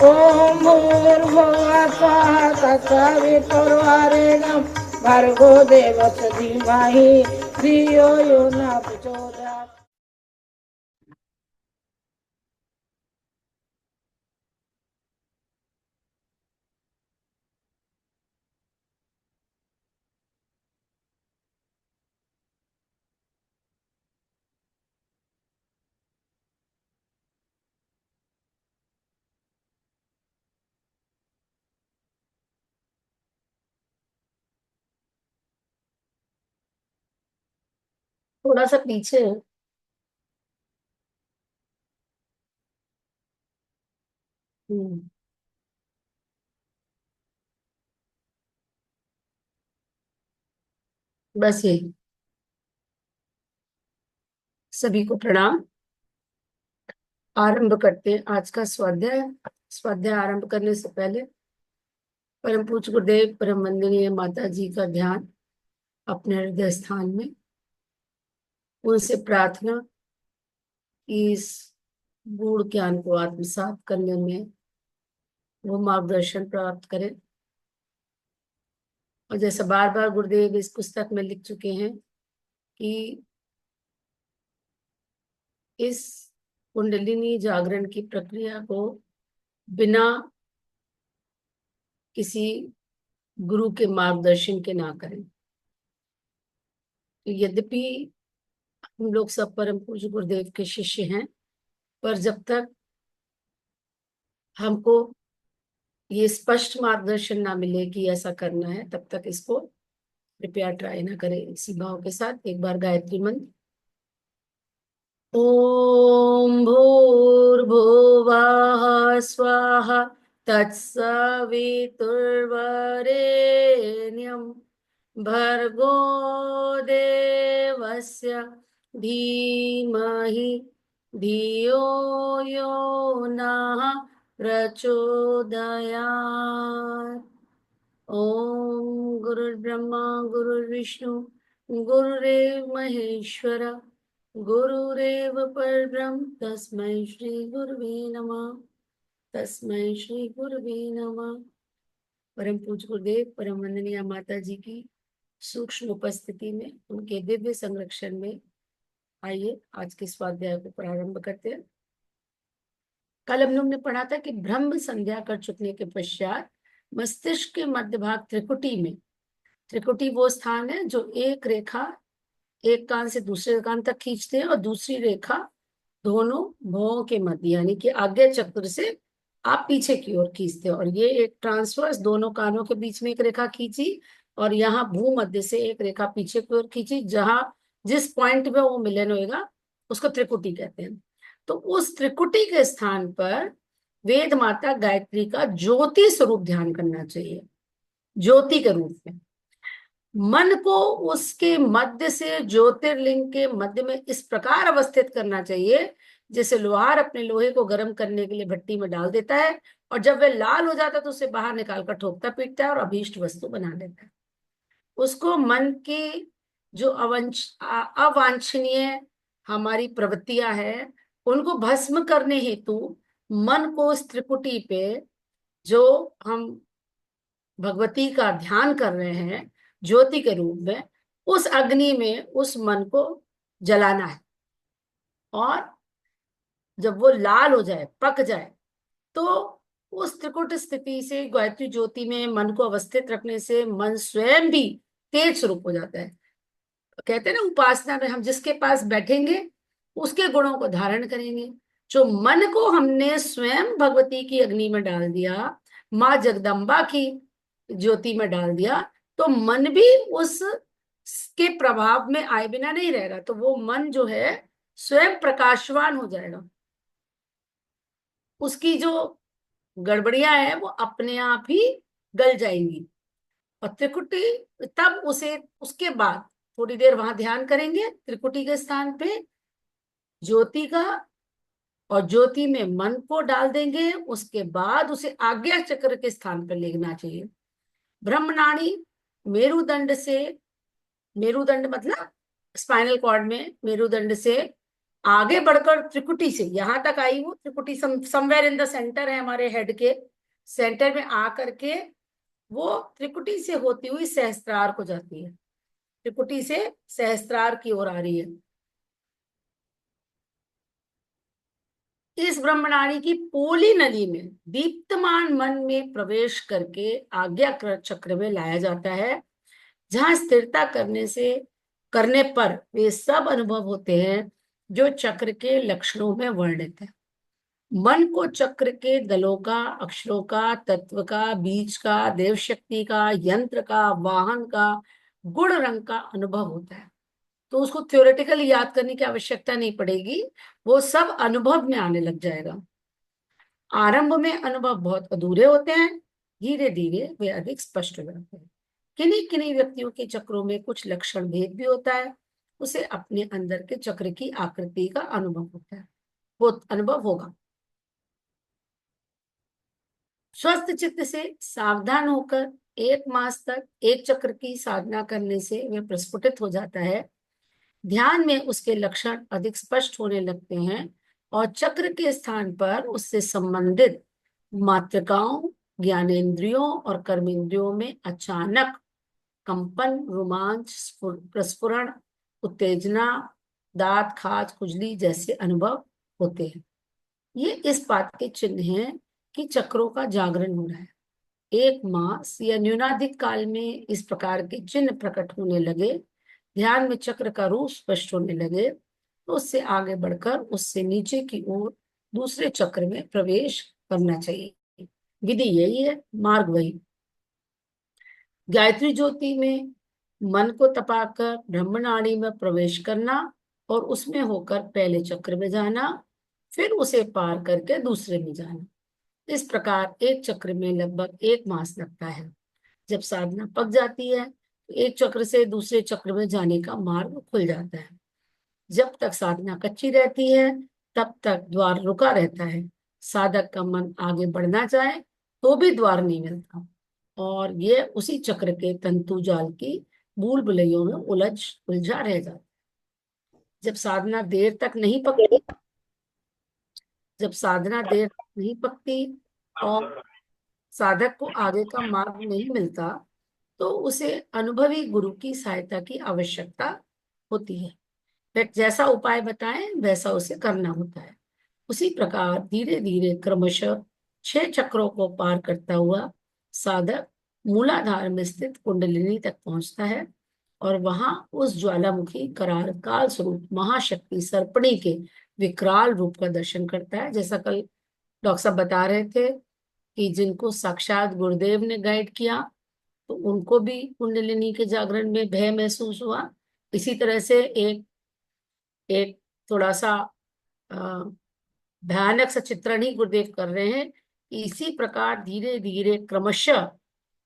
ओम भूर्भुवः स्वः तत्सवितुर्वरेण्यं भर्गो देवस्य धीमहि धियो यो न प्रचोदयात्। थोड़ा सा पीछे। बस यही। सभी को प्रणाम। आरंभ करते हैं आज का स्वाध्याय। स्वाध्याय आरंभ करने से पहले परम पूज्य गुरुदेव परम वंदनीय माता जी का ध्यान अपने हृदय स्थान में। उनसे प्रार्थना कि इस गूढ़ ज्ञान को आत्मसात करने में वो मार्गदर्शन प्राप्त करें। और जैसा बार बार गुरुदेव इस पुस्तक में लिख चुके हैं कि इस कुंडलिनी जागरण की प्रक्रिया को बिना किसी गुरु के मार्गदर्शन के ना करें। तो यद्यपि हम लोग सब परम पूज्य गुरुदेव के शिष्य हैं, पर जब तक हमको ये स्पष्ट मार्गदर्शन ना मिले कि ऐसा करना है, तब तक इसको कृपया ट्राई ना करें। इसी भाव के साथ एक बार गायत्री मंत्र। ओम भूर्भुवः स्वाहा तत्सवितुर्वरेण्यं भर्गो देवस्य धीमहि धियो यो नः प्रचोदयात्। ओम गुरुर्ब्रह्मा गुरुर्विष्णु गुरुरेव महेश्वर गुरुरेव परब्रह्म तस्मै श्री गुरुवे नमः। तस्मै श्री गुरुवे नमः। परम पूज्य गुरुदेव परम वंदनीय माता जी की सूक्ष्म उपस्थिति में, उनके दिव्य संरक्षण में आइए आज के स्वाध्याय को प्रारंभ करते हैं। कल हम लोग ने पढ़ा था कि ब्रह्म संध्या कर चुकने के पश्चात मस्तिष्क के मध्य भाग त्रिकुटी में, त्रिकुटी वो स्थान है जो एक रेखा एक कान से दूसरे कान तक खींचते हैं और दूसरी रेखा दोनों भौं के मध्य यानी कि आज्ञा चक्र से आप पीछे की ओर खींचते हैं। और ये एक ट्रांसवर्स दोनों कानों के बीच में एक रेखा खींची और यहाँ भू मध्य से एक रेखा पीछे की ओर खींची। जहां जिस पॉइंट पे वो मिलन होगा उसको त्रिकुटी कहते हैं। तो उस त्रिकुटी के स्थान पर वेद माता गायत्री का ज्योति स्वरूप ध्यान करना चाहिए। ज्योति के रूप में मन को उसके मध्य से ज्योतिर्लिंग के मध्य में इस प्रकार अवस्थित करना चाहिए जैसे लोहार अपने लोहे को गर्म करने के लिए भट्टी में डाल देता है और जब वह लाल हो जाता है तो उसे बाहर निकालकर ठोकता पीटता है और अभीष्ट वस्तु बना लेता है। उसको मन की जो अवांछनीय हमारी प्रवृत्तियां हैं उनको भस्म करने हेतु मन को उस त्रिपुटी पे जो हम भगवती का ध्यान कर रहे हैं ज्योति के रूप में, उस अग्नि में उस मन को जलाना है। और जब वो लाल हो जाए, पक जाए, तो उस त्रिकुट स्थिति से गायत्री ज्योति में मन को अवस्थित रखने से मन स्वयं भी तेज स्वरूप हो जाता है। कहते हैं ना, उपासना में हम जिसके पास बैठेंगे उसके गुणों को धारण करेंगे। जो मन को हमने स्वयं भगवती की अग्नि में डाल दिया, माँ जगदम्बा की ज्योति में डाल दिया, तो मन भी उस के प्रभाव में आए बिना नहीं रहेगा। तो वो मन जो है स्वयं प्रकाशवान हो जाएगा। उसकी जो गड़बड़ियां है वो अपने आप ही गल जाएंगी। और त्रिकुटी तब उसे उसके बाद थोड़ी देर वहां ध्यान करेंगे त्रिकुटी के स्थान पे ज्योति का, और ज्योति में मन को डाल देंगे। उसके बाद उसे आज्ञा चक्र के स्थान पर लेना चाहिए। ब्रह्मनाड़ी मेरुदंड से, मेरुदंड मतलब स्पाइनल कॉर्ड में मेरुदंड से आगे बढ़कर त्रिकुटी से यहां तक आई, वो त्रिकुटी समवेयर इन द सेंटर है, हमारे हेड के सेंटर में आकर के वो त्रिकुटी से होती हुई सहस्त्रार को जाती है, त्रिकुटी से सहस्त्रार की ओर आ रही है। इस ब्रह्मणारी की पोली नली में दीप्तमान मन में प्रवेश करके आज्ञा चक्र में लाया जाता है, जहां स्थिरता करने पर वे सब अनुभव होते हैं जो चक्र के लक्षणों में वर्णित है। मन को चक्र के दलों का, अक्षरों का, तत्व का, बीज का, देव शक्ति का, यंत्र का, वाहन का, गुण रंग का अनुभव होता है। तो उसको थ्योरेटिकली याद करने की आवश्यकता नहीं पड़ेगी, वो सब अनुभव में आने लग जाएगा। आरंभ में अनुभव बहुत अधूरे होते हैं, धीरे धीरे वे अधिक स्पष्ट हो जाते हैं। किन्हीं किन्हीं व्यक्तियों के चक्रों में कुछ लक्षण भेद भी होता है, उसे अपने अंदर के चक्र की आकृति का अनुभव होता है, वो अनुभव होगा। स्वस्थ चित्त से सावधान होकर 1 मास तक एक चक्र की साधना करने से वह प्रस्फुटित हो जाता है। ध्यान में उसके लक्षण अधिक स्पष्ट होने लगते हैं और चक्र के स्थान पर उससे संबंधित मातृकाओं, ज्ञानेंद्रियों और कर्मेंद्रियों में अचानक कंपन, रोमांच, प्रस्फुरण, उत्तेजना, दांत, खाज, खुजली जैसे अनुभव होते हैं। ये इस बात के चिन्ह हैं कि चक्रों का जागरण हो रहा है। 1 मास या न्यूनाधिक काल में इस प्रकार के चिन्ह प्रकट होने लगे, ध्यान में चक्र का रूप स्पष्ट होने लगे, तो उससे आगे बढ़कर उससे नीचे की ओर दूसरे चक्र में प्रवेश करना चाहिए। विधि यही है, मार्ग वही। गायत्री ज्योति में मन को तपाकर ब्रह्मनाड़ी में प्रवेश करना और उसमें होकर पहले चक्र में जाना, फिर उसे पार करके दूसरे में जाना। इस प्रकार एक चक्र में लगभग 1 मास लगता है। जब साधना पक जाती है तो एक चक्र से दूसरे चक्र में जाने का मार्ग खुल जाता है। जब तक साधना कच्ची रहती है तब तक द्वार रुका रहता है। साधक का मन आगे बढ़ना चाहे तो भी द्वार नहीं मिलता और ये उसी चक्र के तंतु जाल की भूल भुलैयों में उलझा रह जाता है। जब साधना देर तक नहीं पकती जब साधना देर तक नहीं पकती और साधक को आगे का मार्ग नहीं मिलता तो उसे अनुभवी गुरु की सहायता की आवश्यकता होती है। वे जैसा उपाय बताएं वैसा उसे करना होता है। उसी प्रकार धीरे धीरे क्रमशः 6 चक्रों को पार करता हुआ साधक मूलाधार में स्थित कुंडलिनी तक पहुंचता है और वहां उस ज्वालामुखी कराल काल स्वरूप महाशक्ति सर्पणी के विकराल रूप का दर्शन करता है। जैसा कल डॉक्टर साहब बता रहे थे कि जिनको साक्षात गुरुदेव ने गाइड किया तो उनको भी कुंडलिनी के जागरण में भय महसूस हुआ। इसी तरह से एक एक थोड़ा सा अ, भयानक सा चित्रण ही गुरुदेव कर रहे हैं। इसी प्रकार धीरे धीरे क्रमशः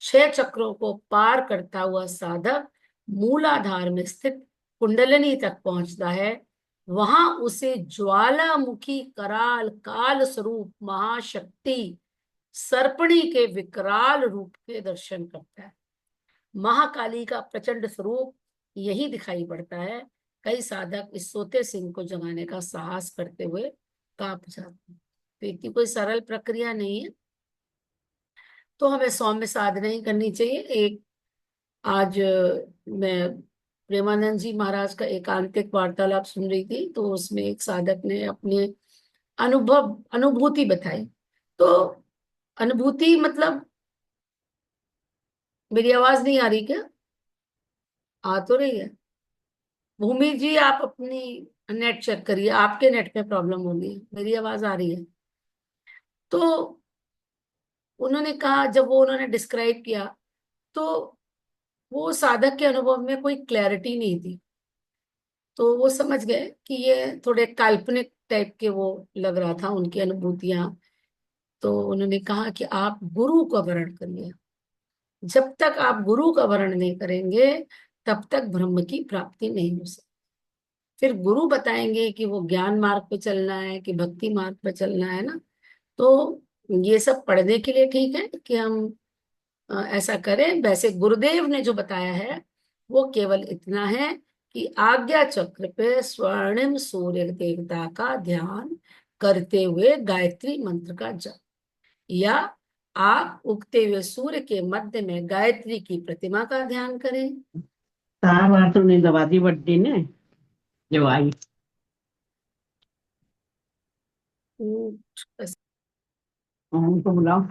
6 चक्रों को पार करता हुआ साधक मूलाधार में स्थित कुंडलिनी तक पहुंचता है। वहां उसे ज्वालामुखी कराल काल स्वरूप महाशक्ति सर्पणी के विकराल रूप के दर्शन करता है। महाकाली का प्रचंड स्वरूप यही दिखाई पड़ता है। कई साधक इस सोते सिंह को जगाने का साहस करते हुए कांप जाते हैं। तो इतनी कोई सरल प्रक्रिया नहीं है, तो हमें सौम्य साधना ही करनी चाहिए। एक आज मैं प्रेमानंद जी महाराज का एकांतिक वार्तालाप सुन रही थी, तो उसमें एक साधक ने अपने अनुभूति बताई। तो अनुभूति मतलब, मेरी आवाज नहीं आ रही क्या? आ तो रही है। भूमि जी आप अपनी नेट चेक करिए, आपके नेट में प्रॉब्लम होगी, मेरी आवाज आ रही है। तो उन्होंने कहा, जब वो उन्होंने डिस्क्राइब किया तो वो साधक के अनुभव में कोई क्लैरिटी नहीं थी, तो वो समझ गए कि ये थोड़े काल्पनिक टाइप के वो लग रहा था उनकी अनुभूतियां। तो उन्होंने कहा कि आप गुरु का वर्ण करिए। जब तक आप गुरु का वर्ण नहीं करेंगे तब तक ब्रह्म की प्राप्ति नहीं हो सकती। फिर गुरु बताएंगे कि वो ज्ञान मार्ग पे चलना है कि भक्ति मार्ग पे चलना है ना। तो ये सब पढ़ने के लिए ठीक है कि हम ऐसा करें। वैसे गुरुदेव ने जो बताया है वो केवल इतना है कि आज्ञा चक्र पे स्वर्णिम सूर्य देवता का ध्यान करते हुए गायत्री मंत्र का जप, या आप उगते हुए सूर्य के मध्य में गायत्री की प्रतिमा का ध्यान करें। तार वार तो नहीं दबा दी बड्डी ने जो आई। उनको बुलाओ।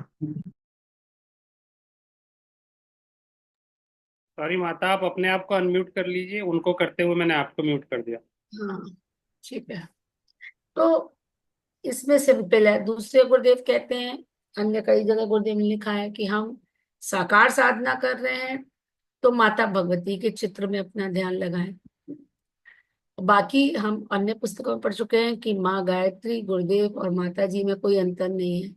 सॉरी माता, आप अपने आप को अनम्यूट कर लीजिए, उनको करते हुए मैंने आपको म्यूट कर दिया। हाँ ठीक है। तो इसमें सिंपल है। दूसरे गुरुदेव कहते हैं, अन्य कई जगह गुरुदेव ने लिखा है कि हम साकार साधना कर रहे हैं तो माता भगवती के चित्र में अपना ध्यान लगाएं। बाकी हम अन्य पुस्तकों में पढ़ चुके हैं कि माँ गायत्री, गुरुदेव और माता जी में कोई अंतर नहीं है।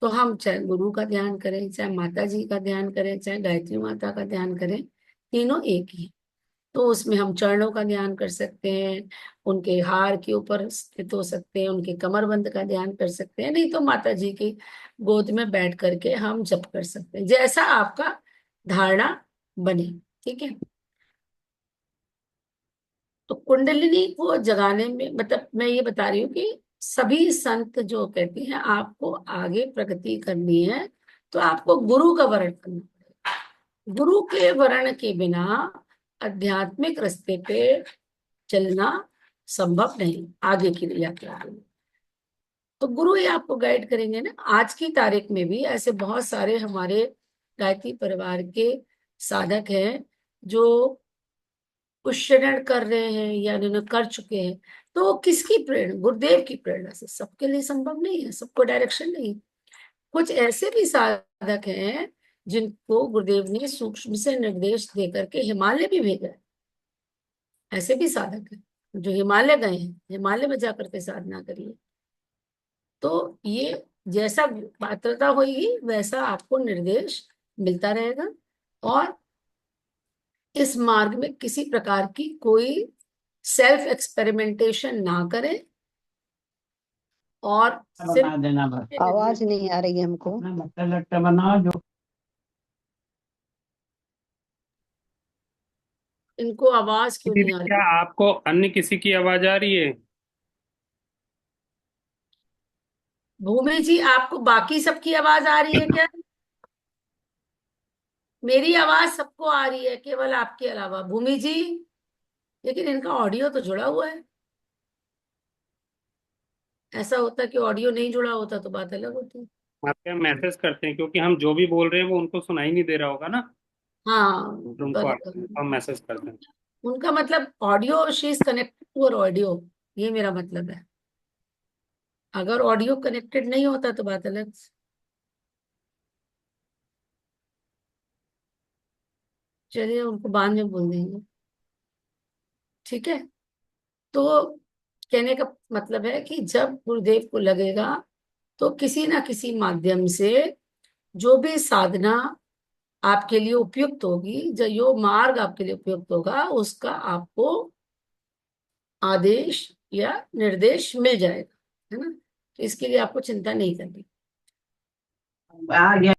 तो हम चाहे गुरु का ध्यान करें, चाहे माता जी का ध्यान करें, चाहे गायत्री माता का ध्यान करें, तीनों एक ही। तो उसमें हम चरणों का ध्यान कर सकते हैं, उनके हार के ऊपर स्थित हो सकते हैं, उनके कमरबंद का ध्यान कर सकते हैं, नहीं तो माता जी की गोद में बैठ करके हम जप कर सकते हैं, जैसा आपका धारणा बने। ठीक है। तो कुंडलिनी को जगाने में, मतलब मैं ये बता रही हूँ कि सभी संत जो कहते हैं आपको आगे प्रगति करनी है तो आपको गुरु का वर्ण करना पड़ेगा। गुरु के वर्ण के बिना आध्यात्मिक रास्ते पे चलना संभव नहीं आगे की यात्रा के लिए। तो गुरु ही आपको गाइड करेंगे ना। आज की तारीख में भी ऐसे बहुत सारे हमारे गायत्री परिवार के साधक हैं जो पुष्यरण कर रहे हैं या उन्होंने कर चुके हैं। तो वो किसकी प्रेरणा? गुरुदेव की प्रेरणा से। सबके लिए संभव नहीं है, सबको डायरेक्शन नहीं। कुछ ऐसे भी साधक हैं जिनको गुरुदेव ने सूक्ष्म से निर्देश देकर के हिमालय भी भेजा है। ऐसे भी साधक हैं जो हिमालय गए हैं, हिमालय में जाकर के साधना करिए। तो ये जैसा पात्रता होगी वैसा आपको निर्देश मिलता रहेगा। और इस मार्ग में किसी प्रकार की कोई सेल्फ एक्सपेरिमेंटेशन ना करें और बना देना बस। आवाज नहीं आ रही है हमको। अपना लट्टा लट्टा बनाओ जो। इनको आवाज क्यों दीदी नहीं आ क्या रही? आपको अन्य किसी की आवाज आ रही है? भूमि जी, आपको बाकी सबकी आवाज आ रही है क्या? मेरी आवाज सबको आ रही है, केवल आपके अलावा। भूमि जी, लेकिन इनका ऑडियो तो जुड़ा हुआ है। ऐसा होता कि ऑडियो नहीं जुड़ा होता तो बात अलग होती। आपके हम मैसेज करते हैं, क्योंकि हम जो भी बोल रहे हैं वो उनको सुनाई नहीं दे रहा होगा ना, हाँ तो उनको बराबर। हम मैसेज करते हैं। उनका मतलब audio, she is connected to और ऑडियो, ये मेरा मतलब है। अगर ऑडियो कनेक्टेड नहीं होता तो बात अलग। चलिए उनको बाद में बोल देंगे। ठीक है। तो कहने का मतलब है कि जब गुरुदेव को लगेगा तो किसी ना किसी माध्यम से जो भी साधना आपके लिए उपयुक्त होगी, जो मार्ग आपके लिए उपयुक्त होगा, उसका आपको आदेश या निर्देश मिल जाएगा, है ना। तो इसके लिए आपको चिंता नहीं करनी। आ गया।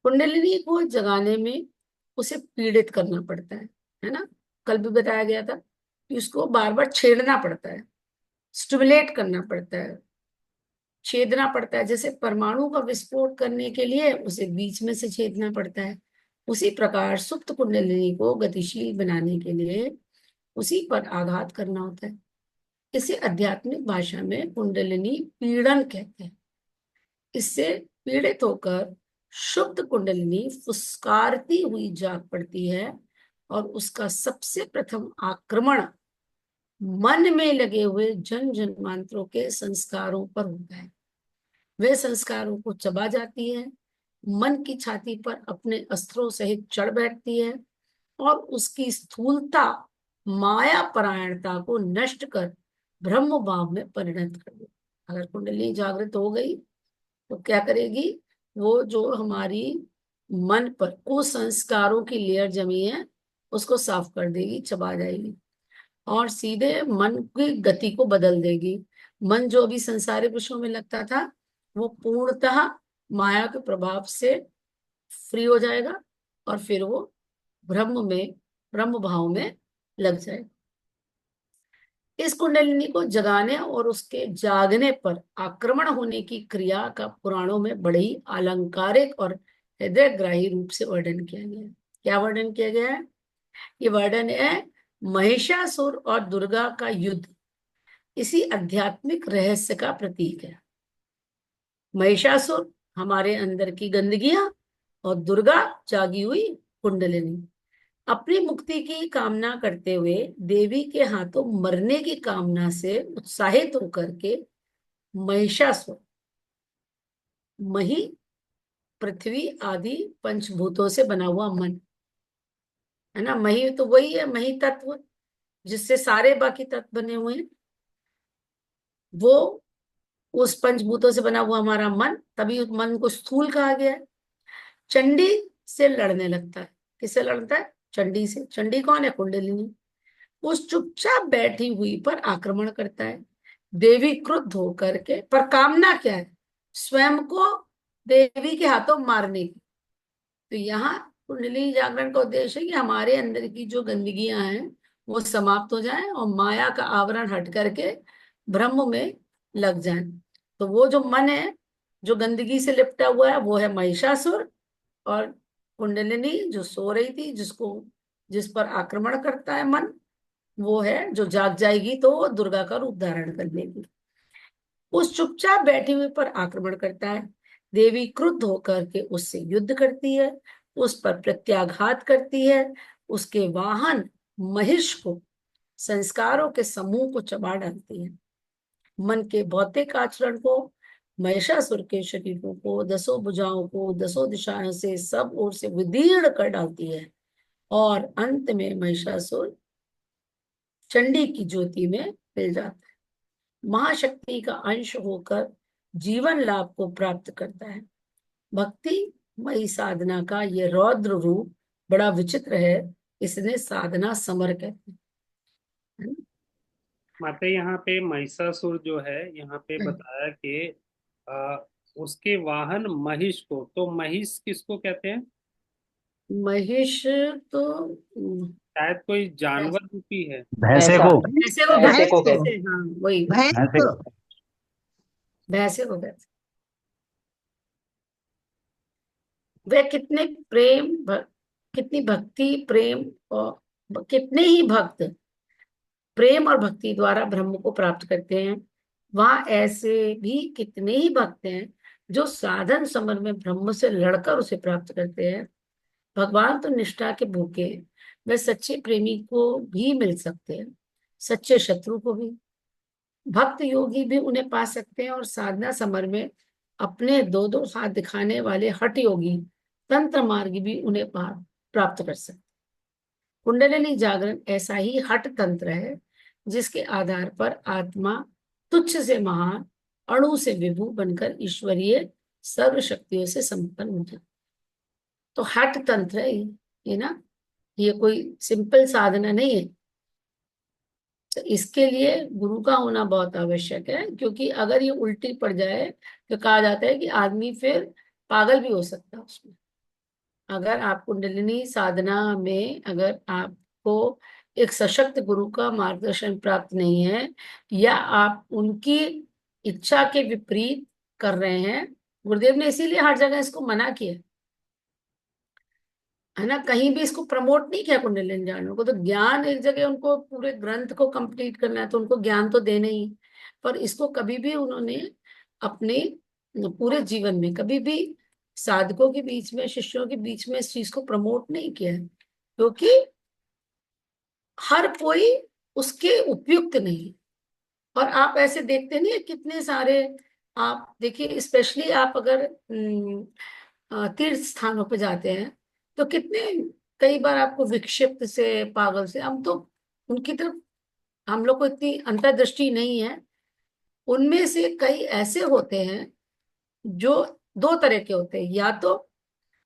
कुंडलिनी को जगाने में उसे पीड़ित करना पड़ता है ना। कल भी बताया गया था कि उसको बार बार छेड़ना पड़ता है, स्टिमुलेट करना पड़ता है, छेदना पड़ता है। जैसे परमाणु का विस्फोट करने के लिए उसे बीच में से छेदना पड़ता है, उसी प्रकार सुप्त कुंडलिनी को गतिशील बनाने के लिए उसी पर आघात करना होता है। इसे आध्यात्मिक भाषा में कुंडलिनी पीड़न कहते हैं। इससे पीड़ित होकर शुद्ध कुंडलिनी फुसकारती हुई जाग पड़ती है और उसका सबसे प्रथम आक्रमण मन में लगे हुए जन जन्मांतरों के संस्कारों पर होता है। वे संस्कारों को चबा जाती है, मन की छाती पर अपने अस्त्रों सहित चढ़ बैठती है और उसकी स्थूलता माया परायणता को नष्ट कर ब्रह्म भाव में परिणत कर दे। अगर कुंडली जागृत हो गई तो क्या करेगी? वो जो हमारी मन पर कुसंस्कारों की लेयर जमी है उसको साफ कर देगी, चबा जाएगी और सीधे मन की गति को बदल देगी। मन जो अभी संसारिक विषयों में लगता था वो पूर्णतः माया के प्रभाव से फ्री हो जाएगा और फिर वो ब्रह्म भाव में लग जाएगा। इस कुंडलिनी को जगाने और उसके जागने पर आक्रमण होने की क्रिया का पुराणों में बड़े ही अलंकारिक और हृदयग्राही रूप से वर्णन किया गया है। क्या वर्णन किया गया है? ये वर्णन है महिषासुर और दुर्गा का युद्ध इसी आध्यात्मिक रहस्य का प्रतीक है। महिषासुर हमारे अंदर की गंदगियां और दुर्गा जागी हुई कुंडलिनी। अपनी मुक्ति की कामना करते हुए देवी के हाथों मरने की कामना से उत्साहित होकर के महिषासुर मही पृथ्वी आदि पंचभूतों से बना हुआ मन है ना। मही तो वही है, मही तत्व जिससे सारे बाकी तत्व बने हुए हैं। वो उस पंचभूतों से बना हुआ हमारा मन, तभी उस मन को स्थूल कहा गया है। चंडी से लड़ने लगता है। किससे लड़ता है? चंडी से। चंडी कौन है? कुंडलिनी। उस चुपचाप बैठी हुई पर आक्रमण करता है। देवी क्रुद्ध होकर के, पर कामना क्या है? स्वयं को देवी के हाथों मारने की। तो यहाँ कुंडली जागरण का उद्देश्य है कि हमारे अंदर की जो गंदगियां हैं वो समाप्त हो जाएं और माया का आवरण हट करके ब्रह्म में लग जाएं। तो वो जो मन है जो गंदगी से लिपटा हुआ है वो है महिषासुर, और कुंडलिनी जो सो रही थी जिस पर आक्रमण करता है मन, वो है जो जाग जाएगी तो वो दुर्गा का रूप धारण कर लेगी। उस चुपचाप बैठी हुई पर आक्रमण करता है। देवी क्रुद्ध होकर के उससे युद्ध करती है, उस पर प्रत्याघात करती है, उसके वाहन महिष को, संस्कारों के समूह को चबा डालती है। मन के भौतिक आचरण को, महिषासुर के शरीरों को, दसों भुजाओं को दसों दिशाओं से सब ओर से विदीर्ण कर डालती है और अंत में महिषासुर चंडी की ज्योति में मिल जाता है। महाशक्ति का अंश होकर जीवन लाभ को प्राप्त करता है। भक्ति मई साधना का ये रौद्र रूप बड़ा विचित्र है, इसने साधना समर कहते हैं। माते यहाँ पे महिषासुर जो है यहाँ पे बताया कि आ, उसके वाहन महिष को, तो महिष किसको कहते हैं? महेश तो शायद कोई जानवर रूपी है। भैंसे ऐसा को ऐसे वो ऐसे भैंस को को, कहते हाँ वही भैंस भैंसे को। को भैंसे को कहते हैं। वे कितनी भक्ति प्रेम और कितने ही भक्त प्रेम और भक्ति द्वारा ब्रह्म को प्राप्त करते हैं। वहां ऐसे भी कितने ही भक्त हैं जो साधन समर में ब्रह्म से लड़कर उसे प्राप्त करते हैं। भगवान तो निष्ठा के भूखे हैं, वे सच्चे प्रेमी को भी मिल सकते हैं, सच्चे शत्रु को भी। भक्त योगी भी उन्हें पा सकते हैं और साधना समर में अपने दो दो हाथ दिखाने वाले हठ योगी तंत्र मार्गी भी उन्हें प्राप्त कर सकते हैं। कुंडलिनी जागरण ऐसा ही हठ तंत्र है जिसके आधार पर आत्मा तुच्छ से महान, अणु से विभु बनकर ईश्वरीय सर्व शक्तियों से संपन्न हो जाए। तो हठ तंत्र है ये ना, ये कोई सिंपल साधना नहीं है। तो इसके लिए गुरु का होना बहुत आवश्यक है, क्योंकि अगर ये उल्टी पड़ जाए तो कहा जाता है कि आदमी फिर पागल भी हो सकता है उसमें। अगर आप कुंडलिनी साधना में अगर आपको एक सशक्त गुरु का मार्गदर्शन प्राप्त नहीं है, या आप उनकी इच्छा के विपरीत कर रहे हैं, गुरुदेव ने इसीलिए हर जगह इसको मना किया है ना, कहीं भी इसको प्रमोट नहीं किया कुंडलिनी जानने को। तो ज्ञान एक जगह उनको पूरे ग्रंथ को कंप्लीट करना है तो उनको ज्ञान तो देना ही, पर इसको कभी भी उन्होंने अपने पूरे जीवन में कभी भी साधकों के बीच में, शिष्यों के बीच में इस चीज को प्रमोट नहीं किया है, क्योंकि हर कोई उसके उपयुक्त नहीं। और आप ऐसे देखते नहीं है कितने सारे, आप देखिए स्पेशली आप अगर तीर्थ स्थानों पे जाते हैं तो कितने, कई बार आपको विक्षिप्त से, पागल से, हम तो उनकी तरफ, हम लोग को इतनी अंतर्दृष्टि नहीं है। उनमें से कई ऐसे होते हैं जो दो तरह के होते हैं, या तो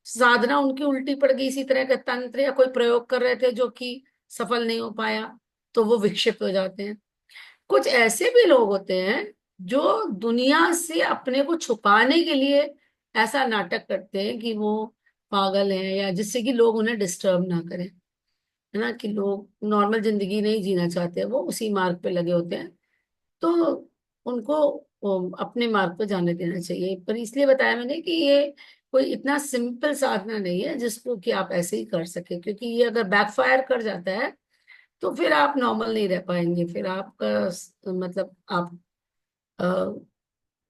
साधना उनकी उल्टी पड़ गई, इसी तरह का तंत्र या कोई प्रयोग कर रहे थे जो कि सफल नहीं हो पाया तो वो विक्षिप्त हो जाते हैं। कुछ ऐसे भी लोग होते हैं जो दुनिया से अपने को छुपाने के लिए ऐसा नाटक करते हैं कि वो पागल है, या जिससे कि लोग उन्हें डिस्टर्ब ना करें, है ना, कि लोग नॉर्मल जिंदगी नहीं जीना चाहते, वो उसी मार्ग पे लगे होते हैं। तो उनको अपने मार्ग पे जाने देना चाहिए। पर इसलिए बताया मैंने कि ये कोई इतना सिंपल साधना नहीं है जिसको कि आप ऐसे ही कर सके, क्योंकि ये अगर बैकफायर कर जाता है तो फिर आप नॉर्मल नहीं रह पाएंगे, फिर आपका मतलब आप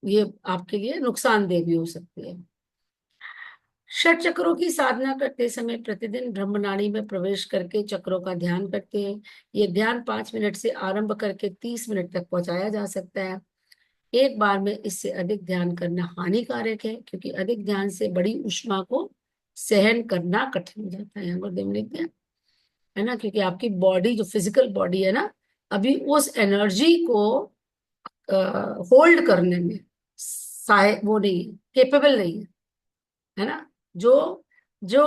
ये आपके लिए नुकसानदेह भी हो सकती है। षट चक्रों की साधना करते समय प्रतिदिन ब्रह्मनाड़ी में प्रवेश करके चक्रों का ध्यान करते हैं। ये ध्यान 5 मिनट से आरंभ करके 30 मिनट तक पहुंचाया जा सकता है। एक बार में इससे अधिक ध्यान करना हानिकारक है, क्योंकि अधिक ध्यान से बड़ी ऊष्मा को सहन करना कठिन हो जाता है। गुरुदेव ने लिखा है ना, क्योंकि आपकी बॉडी जो फिजिकल बॉडी है ना, अभी उस एनर्जी को होल्ड करने में वो नहीं है, केपेबल नहीं है, है ना। जो जो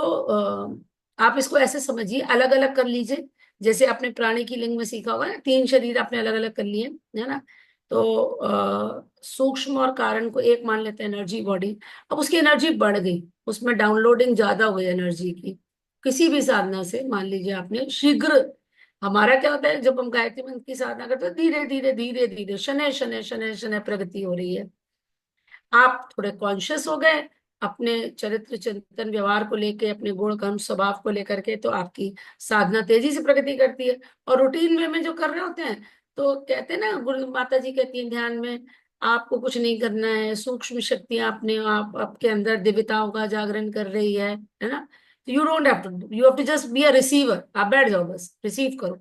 आप इसको ऐसे समझिए, अलग अलग कर लीजिए। जैसे आपने प्राणी की लिंग में सीखा होगा ना, 3 शरीर आपने अलग अलग कर लिए, है ना। तो सूक्ष्म और कारण को एक मान लेते हैं एनर्जी बॉडी। अब उसकी एनर्जी बढ़ गई, उसमें डाउनलोडिंग ज्यादा हुई एनर्जी की, किसी भी साधना से मान लीजिए आपने शीघ्र। हमारा क्या होता है, जब हम गायत्री मंत्र की साधना करते हैं, धीरे धीरे धीरे धीरे शनै शनै शनै शनै प्रगति हो रही है। आप थोड़े कॉन्शियस हो गए अपने चरित्र चिंतन व्यवहार को लेके, अपने गुण कर्म स्वभाव को लेकर के, तो आपकी साधना तेजी से प्रगति करती है। और रूटीन वे में जो कर रहे होते हैं, तो कहते हैं ना, गुरु माता जी कहती हैं ध्यान में आपको कुछ नहीं करना है, सूक्ष्म शक्तियां अपने आप आपके अंदर दिव्यताओं का जागरण कर रही है ना। You don't have to, you have to just be a receiver. आप बैठ जाओ, बस रिसीव करो।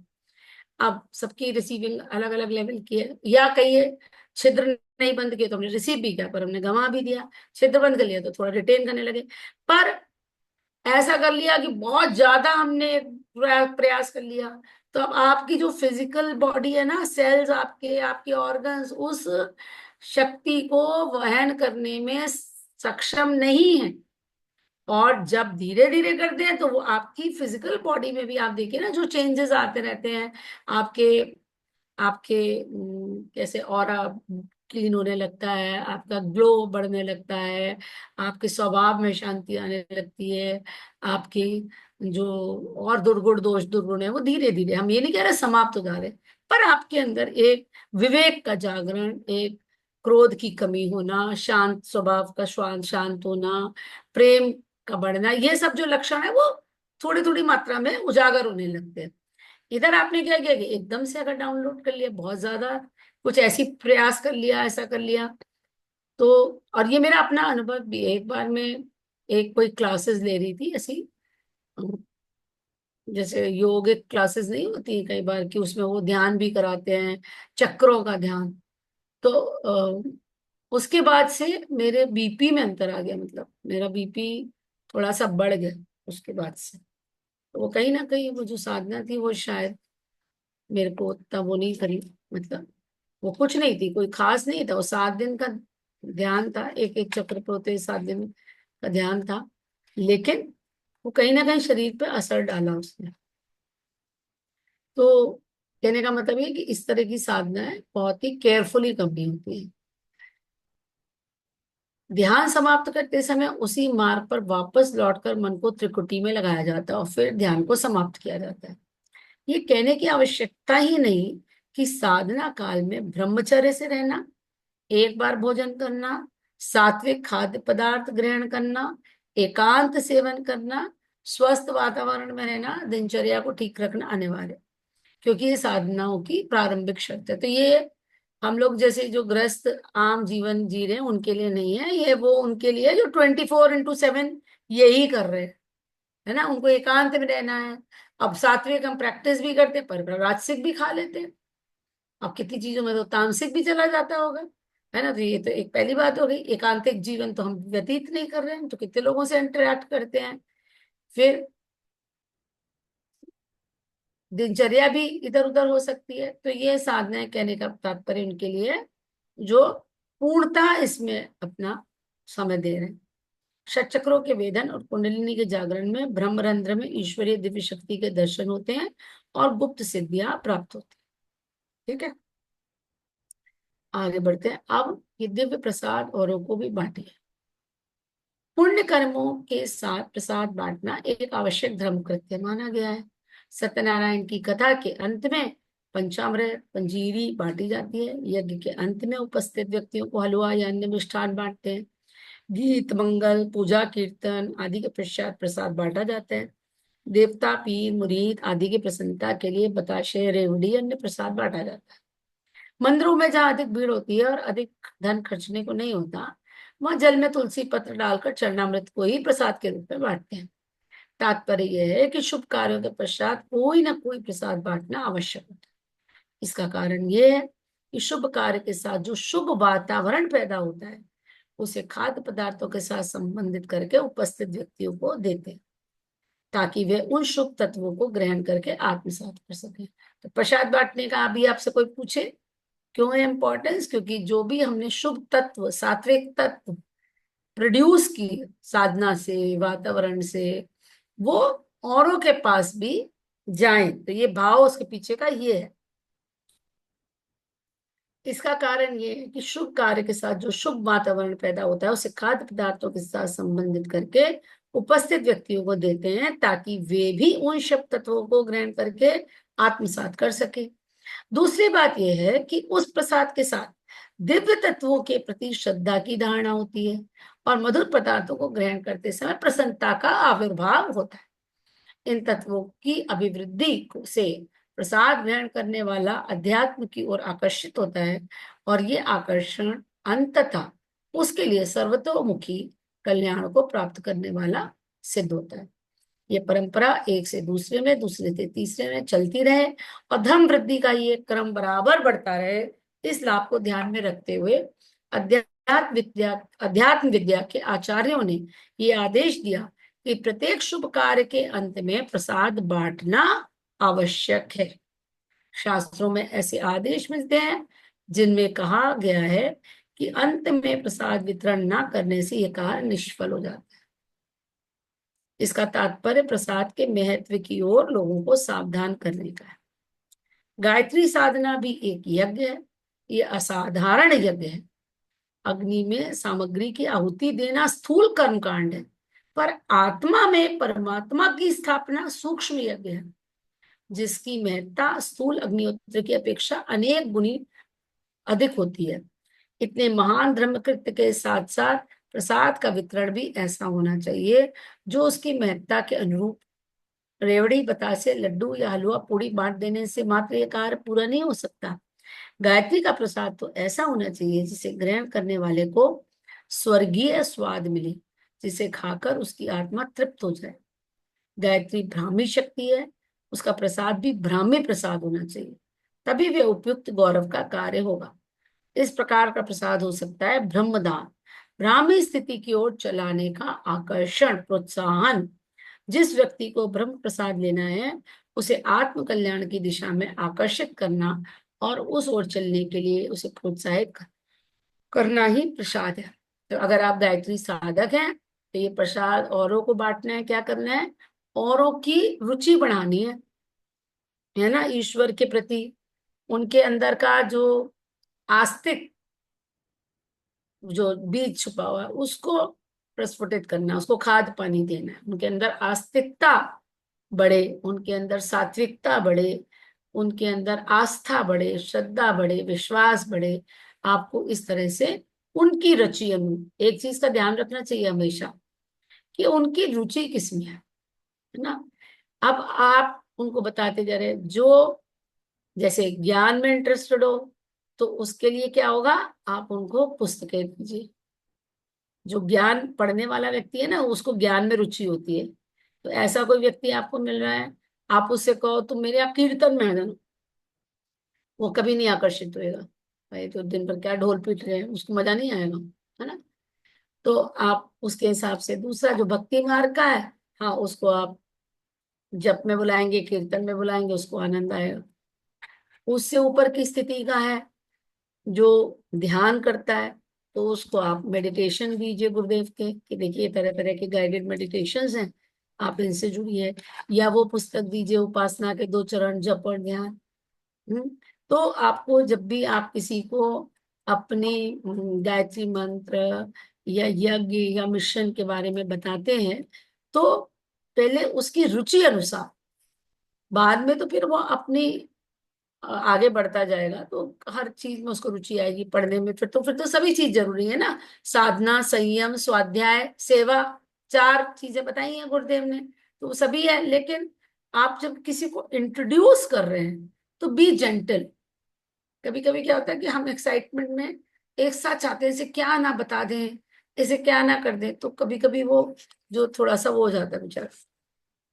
अब सबकी रिसीविंग अलग अलग लेवल की है। या कहिए छिद्र नहीं बंद किए तो हमने रिसीव भी किया, पर हमने गंवा भी दिया। छिद्र बंद कर लिया तो थोड़ा रिटेन करने लगे। पर ऐसा कर लिया कि बहुत ज्यादा हमने प्रयास कर लिया, तो अब आपकी जो फिजिकल बॉडी है ना, सेल्स आपके, आपके ऑर्गन्स उस शक्ति को वहन करने में सक्षम नहीं है। और जब धीरे धीरे करते हैं तो वो आपकी फिजिकल बॉडी में भी आप देखिए ना, जो चेंजेस आते रहते हैं आपके आपके कैसे ऑरा क्लीन होने लगता है, आपका ग्लो बढ़ने लगता है, आपके स्वभाव में शांति आने लगती है, आपकी जो और दुर्गुण दोष दुर्गुण है वो धीरे धीरे, हम ये नहीं कह रहे समाप्त हो जा रहे, पर आपके अंदर एक विवेक का जागरण, एक क्रोध की कमी होना, शांत स्वभाव का शांत होना, प्रेम का बढ़ना, ये सब जो लक्षण है वो थोड़ी थोड़ी मात्रा में उजागर होने लगते हैं। इधर आपने क्या किया कि एकदम से अगर डाउनलोड कर लिया, बहुत ज्यादा कुछ ऐसी प्रयास कर लिया, ऐसा कर लिया तो। और ये मेरा अपना अनुभव भी है। एक बार मैं एक कोई क्लासेस ले रही थी ऐसी, जैसे योगिक क्लासेस नहीं होती कई बार कि उसमें वो ध्यान भी कराते हैं, चक्रों का ध्यान। तो उसके बाद से मेरे बीपी में अंतर आ गया, मतलब मेरा बीपी थोड़ा सा बढ़ गया उसके बाद से। तो वो कहीं ना कहीं वो जो साधना थी वो शायद मेरे को उतना वो नहीं करी, मतलब वो कुछ नहीं थी, कोई खास नहीं था। वो 7 दिन का ध्यान था, एक एक चक्र पे होते 7 दिन का ध्यान था, लेकिन वो कहीं ना कहीं शरीर पे असर डाला उसने। तो कहने का मतलब ये कि इस तरह की साधनाएं बहुत ही केयरफुली करनी होती है। ध्यान समाप्त करते समय उसी मार्ग पर वापस लौटकर मन को त्रिकुटी में लगाया जाता है और फिर ध्यान को समाप्त किया जाता है। ये कहने की आवश्यकता ही नहीं कि साधना काल में ब्रह्मचर्य से रहना, एक बार भोजन करना, सात्विक खाद्य पदार्थ ग्रहण करना, एकांत सेवन करना, स्वस्थ वातावरण में रहना, दिनचर्या को ठीक रखना अनिवार्य, क्योंकि ये साधनाओं की प्रारंभिक शर्त है। तो ये हम लोग जैसे जो ग्रस्त आम जीवन जी रहे हैं उनके लिए नहीं है, ये वो उनके लिए है जो 24/7 यही कर रहे हैं, है ना। उनको एकांत में रहना है। अब सात्विक हम प्रैक्टिस भी करते हैं, पर राजसिक भी खा लेते हैं। अब कितनी चीजों में तो तामसिक भी चला जाता होगा, है ना। तो ये तो एक पहली बात हो गई। एकांतिक जीवन तो हम व्यतीत नहीं कर रहे हैं, तो कितने लोगों से इंटरेक्ट करते हैं। फिर दिनचर्या भी इधर उधर हो सकती है। तो ये साधनाएं कहने का तात्पर्य उनके लिए है जो पूर्णतः इसमें अपना समय दे रहे हैं। षटचक्रों के वेदन और कुंडलिनी के जागरण में ब्रह्मरंध्र में ईश्वरीय दिव्य शक्ति के दर्शन होते हैं और गुप्त सिद्धियां प्राप्त होती है। ठीक है, आगे बढ़ते हैं। अब ये दिव्य प्रसाद औरों को भी बांटिए। पुण्य कर्मों के साथ प्रसाद बांटना एक आवश्यक धर्म कृत्य माना गया है। सत्यनारायण की कथा के अंत में पंचामृत पंजीरी बांटी जाती है। यज्ञ के अंत में उपस्थित व्यक्तियों को हलवा या अन्य मिष्ठान बांटते हैं। गीत मंगल पूजा कीर्तन आदि के पश्चात प्रसाद बांटा जाता है। देवता पीर मुरीद आदि की प्रसन्नता के लिए बताशे रेवड़ी अन्य प्रसाद बांटा जाता है। मंदिरों में जहाँ अधिक भीड़ होती है और अधिक धन खर्चने को नहीं होता, वहां जल में तुलसी पत्र डालकर चरणामृत को ही प्रसाद के रूप में बांटते हैं। तात्पर्य यह है कि शुभ कार्यों के पश्चात कोई ना कोई प्रसाद बांटना आवश्यक होता है। इसका कारण यह है कि शुभ कार्य के साथ जो शुभ वातावरण पैदा होता है उसे खाद्य पदार्थों के साथ संबंधित करके उपस्थित व्यक्तियों को देते हैं, ताकि वे उन शुभ तत्वों को ग्रहण करके आत्मसात कर सकें। तो प्रसाद बांटने का अभी आपसे कोई पूछे क्यों है इम्पोर्टेंस? क्योंकि जो भी हमने शुभ तत्व सात्विक तत्व प्रोड्यूस किए साधना से वातावरण से, वो औरों के पास भी जाएं। तो ये भाव उसके पीछे का ये है। इसका कारण ये है कि शुभ कार्य के साथ जो शुभ वातावरण पैदा होता है उसे खाद्य पदार्थों के साथ संबंधित करके उपस्थित व्यक्तियों को देते हैं, ताकि वे भी उन शुभ तत्वों को ग्रहण करके आत्मसात कर सके। दूसरी बात यह है कि उस प्रसाद के साथ दिव्य तत्वों के प्रति श्रद्धा की धारणा होती है और मधुर पदार्थों को ग्रहण करते समय प्रसन्नता का आविर्भाव होता है। इन तत्वों की अभिवृद्धि से प्रसाद ग्रहण करने वाला अध्यात्म की ओर आकर्षित होता है और ये आकर्षण अंततः उसके लिए सर्वतोमुखी कल्याण को प्राप्त करने वाला सिद्ध होता है। ये परंपरा एक से दूसरे में, दूसरे से तीसरे में चलती रहे और धर्म वृद्धि का ये क्रम बराबर बढ़ता रहे, इस लाभ को ध्यान में रखते हुए अध्यात्म विद्या के आचार्यों ने ये आदेश दिया कि प्रत्येक शुभ कार्य के अंत में प्रसाद बांटना आवश्यक है। शास्त्रों में ऐसे आदेश मिलते हैं जिनमें कहा गया है कि अंत में प्रसाद वितरण न करने से यह कार्य निष्फल हो जाता है। इसका तात्पर्य प्रसाद के महत्व की ओर लोगों को सावधान करने का है। गायत्री साधना भी एक यज्ञ है। ये असाधारण यज्ञ है। अग्नि में सामग्री की आहुति देना स्थूल कर्मकांड है, पर आत्मा में परमात्मा की स्थापना सूक्ष्म यज्ञ है, जिसकी महत्ता स्थूल अग्निहोत्र की अपेक्षा अनेक गुनी अधिक होती है। इतने महान धर्म कृत्य के साथ साथ प्रसाद का वितरण भी ऐसा होना चाहिए जो उसकी महत्ता के अनुरूप। रेवड़ी बतासे लड्डू या हलवा पूड़ी बांट देने से मात्र ये कार्य पूरा नहीं हो सकता। गायत्री का प्रसाद तो ऐसा होना चाहिए जिसे ग्रहण करने वाले को स्वर्गीय स्वाद मिले, जिसे खाकर उसकी आत्मा तृप्त हो जाए। गायत्री ब्राह्मी शक्ति है, उसका प्रसाद भी ब्राह्मी प्रसाद होना चाहिए, तभी वे उपयुक्त गौरव का कार्य होगा। इस प्रकार का प्रसाद हो सकता है ब्रह्मदान, ब्राह्मी स्थिति की ओर चलाने का आकर्षण प्रोत्साहन। जिस व्यक्ति को ब्रह्म प्रसाद लेना है उसे आत्म कल्याण की दिशा में आकर्षित करना और उस ओर चलने के लिए उसे प्रोत्साहित करना ही प्रसाद है। तो अगर आप गायत्री साधक हैं तो ये प्रसाद औरों को बांटना है। क्या करना है? औरों की रुचि बढ़ानी है ना, ईश्वर के प्रति उनके अंदर का जो आस्तिक जो बीज छुपा हुआ है उसको प्रस्फुटित करना, उसको खाद पानी देना है। उनके अंदर आस्तिकता बढ़े, उनके अंदर सात्विकता बढ़े, उनके अंदर आस्था बढ़े, श्रद्धा बढ़े, विश्वास बढ़े। आपको इस तरह से उनकी रुचि एक चीज का ध्यान रखना चाहिए हमेशा कि उनकी रुचि किसमें है ना। अब आप उनको बताते जा रहे जो जैसे ज्ञान में इंटरेस्टेड हो तो उसके लिए क्या होगा, आप उनको पुस्तकें दीजिए। जो ज्ञान पढ़ने वाला व्यक्ति है ना उसको ज्ञान में रुचि होती है, तो ऐसा कोई व्यक्ति आपको मिल रहा है, आप उससे कहो तुम मेरे यहाँ कीर्तन में आ जाना, वो कभी नहीं आकर्षित होएगा। भाई तो दिन भर क्या ढोल पीट रहे हैं, उसको मजा नहीं आएगा, है ना। तो आप उसके हिसाब से दूसरा जो भक्ति मार्ग का है, हाँ उसको आप जप में बुलाएंगे, कीर्तन में बुलाएंगे, उसको आनंद आएगा। उससे ऊपर की स्थिति का है जो ध्यान करता है, तो उसको आप मेडिटेशन दीजिए गुरुदेव के कि देखिए तरह तरह के गाइडेड मेडिटेशंस हैं, आप इनसे जुड़िए। या वो पुस्तक दीजिए उपासना के 2 चरण जप और ध्यान। तो आपको जब भी आप किसी को अपनी गायत्री मंत्र या यज्ञ या मिशन के बारे में बताते हैं, तो पहले उसकी रुचि अनुसार, बाद में तो फिर वो अपनी आगे बढ़ता जाएगा, तो हर चीज में उसको रुचि आएगी पढ़ने में। फिर तो सभी चीज जरूरी है ना। साधना, संयम, स्वाध्याय, सेवा, चार चीजें बताई हैं गुरुदेव ने, तो वो सभी है। लेकिन आप जब किसी को इंट्रोड्यूस कर रहे हैं तो बी जेंटल। कभी कभी क्या होता है कि हम एक्साइटमेंट में एक साथ चाहते हैं इसे क्या ना बता दें, इसे क्या ना कर दें, तो कभी कभी वो जो थोड़ा सा वो हो जाता है बेचारा।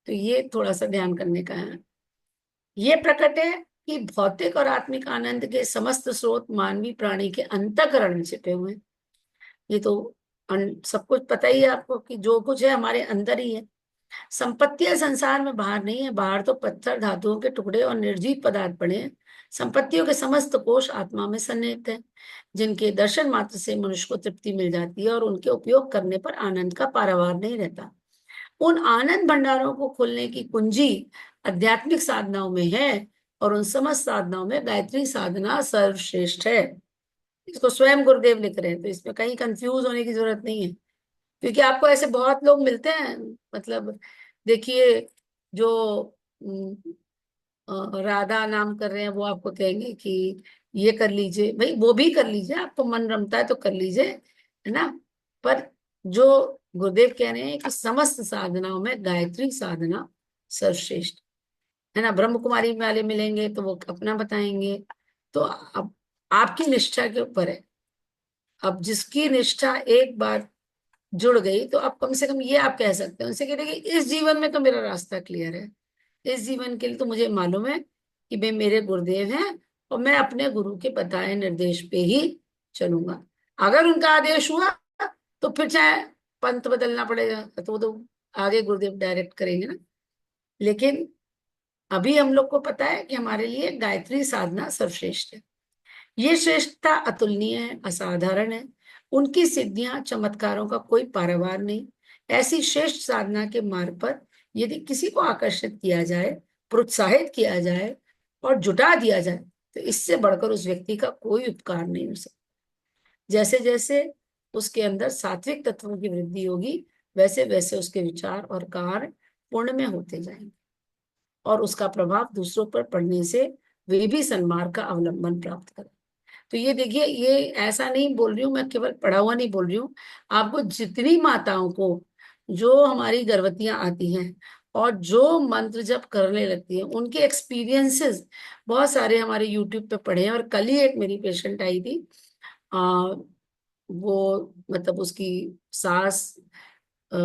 तो ये थोड़ा सा ध्यान करने का है। ये प्रकट है कि भौतिक और आत्मिक आनंद के समस्त स्रोत मानवीय प्राणी के अंतःकरण में छिपे हुए हैं। ये तो सब कुछ पता ही है आपको कि जो कुछ है हमारे अंदर ही है। संपत्तियां संसार में बाहर नहीं है, बाहर तो पत्थर, धातुओं के टुकड़े और निर्जीव पदार्थ पड़े हैं। संपत्तियों के समस्त कोश आत्मा में सन्निहित है, जिनके दर्शन मात्र से मनुष्य को तृप्ति मिल जाती है और उनके उपयोग करने पर आनंद का पारावार नहीं रहता। उन आनंद भंडारों को खोलने की कुंजी आध्यात्मिक साधनाओं में है, और उन समस्त साधनाओं में गायत्री साधना सर्वश्रेष्ठ है। इसको स्वयं गुरुदेव लिख रहे हैं, तो इसमें कहीं कंफ्यूज होने की जरूरत नहीं है। क्योंकि आपको ऐसे बहुत लोग मिलते हैं, मतलब देखिए, जो राधा नाम कर रहे हैं, वो आपको कहेंगे कि ये कर लीजिए भाई, वो भी कर लीजिए, आपको मन रमता है तो कर लीजिए, है ना। पर जो गुरुदेव कह रहे हैं कि समस्त साधनाओं में गायत्री साधना सर्वश्रेष्ठ है ना। ब्रह्म कुमारी वाले मिलेंगे तो वो अपना बताएंगे। तो अब आपकी निष्ठा के ऊपर है। अब जिसकी निष्ठा एक बार जुड़ गई, तो अब कम से कम ये आप कह सकते हैं उनसे कि देखिए, इस जीवन में तो मेरा रास्ता क्लियर है, इस जीवन के लिए तो मुझे मालूम है कि वे मेरे गुरुदेव हैं, और मैं अपने गुरु के बताए निर्देश पे ही चलूंगा। अगर उनका आदेश हुआ तो फिर चाहे पंथ बदलना पड़ेगा, तो वो तो आगे गुरुदेव डायरेक्ट करेंगे ना। लेकिन अभी हम लोग को पता है कि हमारे लिए गायत्री साधना सर्वश्रेष्ठ है। ये श्रेष्ठता अतुलनीय है, असाधारण है। उनकी सिद्धियां, चमत्कारों का कोई पारावार नहीं। ऐसी श्रेष्ठ साधना के मार्ग पर यदि किसी को आकर्षित किया जाए, प्रोत्साहित किया जाए और जुटा दिया जाए, तो इससे बढ़कर उस व्यक्ति का कोई उपकार नहीं हो सकता। जैसे जैसे उसके अंदर सात्विक तत्वों की वृद्धि होगी, वैसे वैसे उसके विचार और कार्य पुण्य में होते जाएंगे, और उसका प्रभाव दूसरों पर पड़ने से वे भी सन्मार्ग का अवलंबन प्राप्त करें। तो ये देखिए, ये ऐसा नहीं बोल रही हूँ मैं, केवल पढ़ा हुआ नहीं बोल रही हूँ। आपको जितनी माताओं को, जो हमारी गर्भवतियां आती हैं और जो मंत्र जप करने लगती हैं, उनके एक्सपीरियंसेस बहुत सारे हमारे यूट्यूब पे पढ़े हैं। और कल ही एक मेरी पेशेंट आई थी, आ, वो मतलब उसकी सास अ,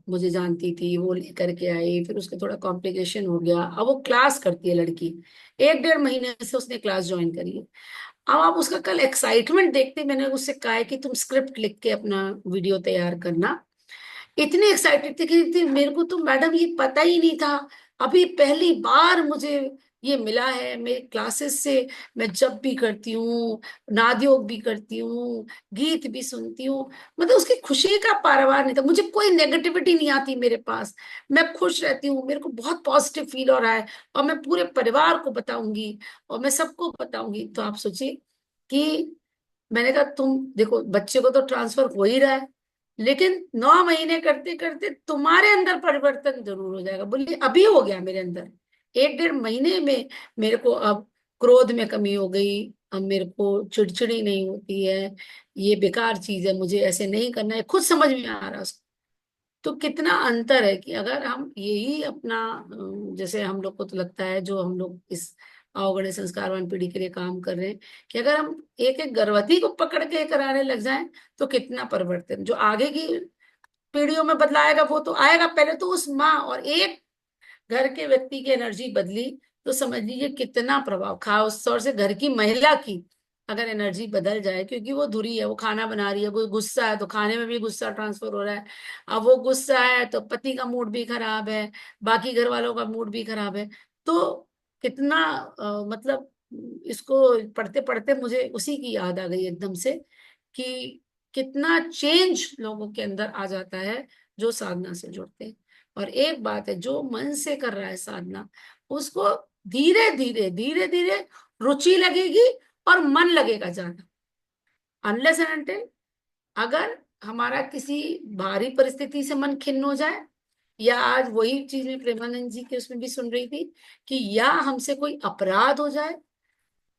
मुझे जानती थी, वो लेकर के आई, फिर उसके थोड़ा कॉम्प्लिकेशन हो गया। अब वो क्लास करती है लड़की, 1-1.5 महीने से उसने क्लास ज्वाइन करी है। अब आप उसका कल एक्साइटमेंट देखते, मैंने उससे कहा है कि तुम स्क्रिप्ट लिख के अपना वीडियो तैयार करना। इतनी एक्साइटेड थी कि मेरे को तो मैडम ये पता ही नहीं था, अभी पहली बार मुझे ये मिला है। मेरे क्लासेस से मैं जब भी करती हूँ, नादयोग भी करती हूँ, गीत भी सुनती हूँ, मतलब उसकी खुशी का पारावार नहीं था। मुझे कोई नेगेटिविटी नहीं आती मेरे पास, मैं खुश रहती हूँ, मेरे को बहुत पॉजिटिव फील हो रहा है, और मैं पूरे परिवार को बताऊंगी और मैं सबको बताऊंगी। तो आप सोचिए कि मैंने कहा, तुम देखो, बच्चे को तो ट्रांसफर हो ही रहा है, लेकिन 9 महीने करते करते तुम्हारे अंदर परिवर्तन जरूर हो जाएगा। बोलिए, अभी हो गया मेरे अंदर 1-1.5 महीने में। मेरे को अब क्रोध में कमी हो गई, अब मेरे को चिड़चिड़ी नहीं होती है, ये बेकार चीज है, मुझे ऐसे नहीं करना है, खुद समझ में आ रहा है उसको। तो कितना अंतर है कि अगर हम यही अपना जैसे हम लोग को तो लगता है, जो हम लोग इस अवगण्य संस्कारवान पीढ़ी के लिए काम कर रहे हैं, कि अगर हम एक एक गर्भवती को पकड़ के कराने लग जाएं, तो कितना परिवर्तन जो आगे की पीढ़ियों में बदलाएगा, वो तो आएगा। पहले तो उस माँ और एक घर के व्यक्ति की एनर्जी बदली, तो समझ लीजिए कितना प्रभाव, खास तौर से घर की महिला की अगर एनर्जी बदल जाए, क्योंकि वो धुरी है, वो खाना बना रही है, वो गुस्सा है तो खाने में भी गुस्सा ट्रांसफर हो रहा है। अब वो गुस्सा है तो पति का मूड भी खराब है, बाकी घर वालों का मूड भी खराब है। तो कितना मतलब इसको पढ़ते पढ़ते मुझे उसी की याद आ गई एकदम से, कि कितना चेंज लोगों के अंदर आ जाता है जो साधना से जुड़ते हैं। और एक बात है, जो मन से कर रहा है साधना, उसको धीरे धीरे धीरे धीरे रुचि लगेगी और मन लगेगा ज्यादा। अनलेस एंड अनटिल अगर हमारा किसी भारी परिस्थिति से मन खिन्न हो जाए, या आज वही चीज में प्रेमानंद जी के उसमें भी सुन रही थी कि या हमसे कोई अपराध हो जाए,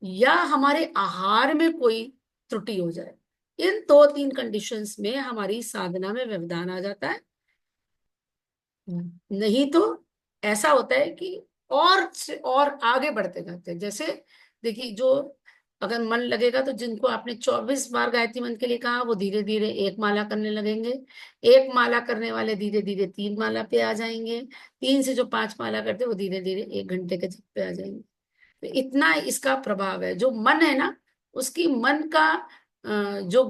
या हमारे आहार में कोई त्रुटि हो जाए, इन दो तीन कंडीशंस में हमारी साधना में व्यवधान आ जाता है। नहीं तो ऐसा होता है कि और से और आगे बढ़ते जाते हैं। जैसे देखिए, जो अगर मन लगेगा तो जिनको आपने 24 बार गायत्री मंत्र के लिए कहा, वो धीरे धीरे एक माला करने लगेंगे। एक माला करने वाले धीरे धीरे 3 माला पे आ जाएंगे। 3 से जो 5 माला करते हैं, वो धीरे धीरे 1 घंटे के जप पे आ जाएंगे। तो इतना इसका प्रभाव है। जो मन है ना, उसकी मन का जो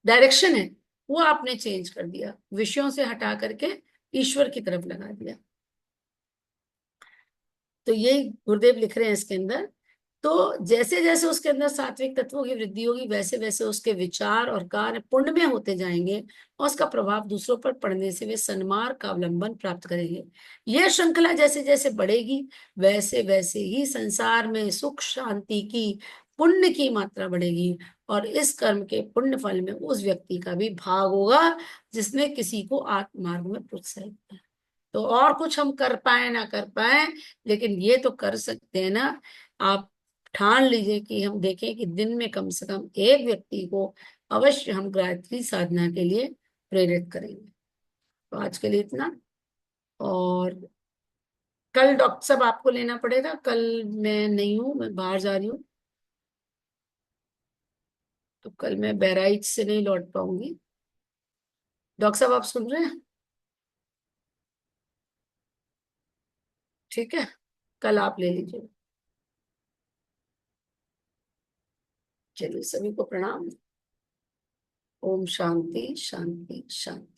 डायरेक्शन है, वो आपने चेंज कर दिया, विषयों से हटा करके ईश्वर की तरफ लगा दिया। तो ये गुरुदेव लिख रहे हैं इसके अंदर। तो जैसे जैसे उसके अंदर सात्विक तत्वों की वृद्धि होगी, वैसे वैसे उसके विचार और कार्य पुण्य में होते जाएंगे, और उसका प्रभाव दूसरों पर पड़ने से वे सन्मार्ग का अवलंबन प्राप्त करेंगे। यह श्रृंखला जैसे जैसे बढ़ेगी, वैसे वैसे ही संसार में सुख शांति की, पुण्य की मात्रा बढ़ेगी, और इस कर्म के पुण्य फल में उस व्यक्ति का भी भाग होगा जिसने किसी को आत्म मार्ग में प्रोत्साहित किया। तो और कुछ हम कर पाए ना कर पाए, लेकिन ये तो कर सकते हैं ना। आप ठान लीजिए कि हम देखें कि दिन में कम से कम एक व्यक्ति को अवश्य हम गायत्री साधना के लिए प्रेरित करेंगे। तो आज के लिए इतना। और कल डॉक्टर साहब आपको लेना पड़ेगा, कल मैं नहीं हूँ, मैं बाहर जा रही हूँ। तो कल मैं बहराइच से नहीं लौट पाऊंगी। डॉक्टर साहब आप सुन रहे हैं? ठीक है, कल आप ले लीजिए। चलिए, सभी को प्रणाम। ओम शांति शांति शांति।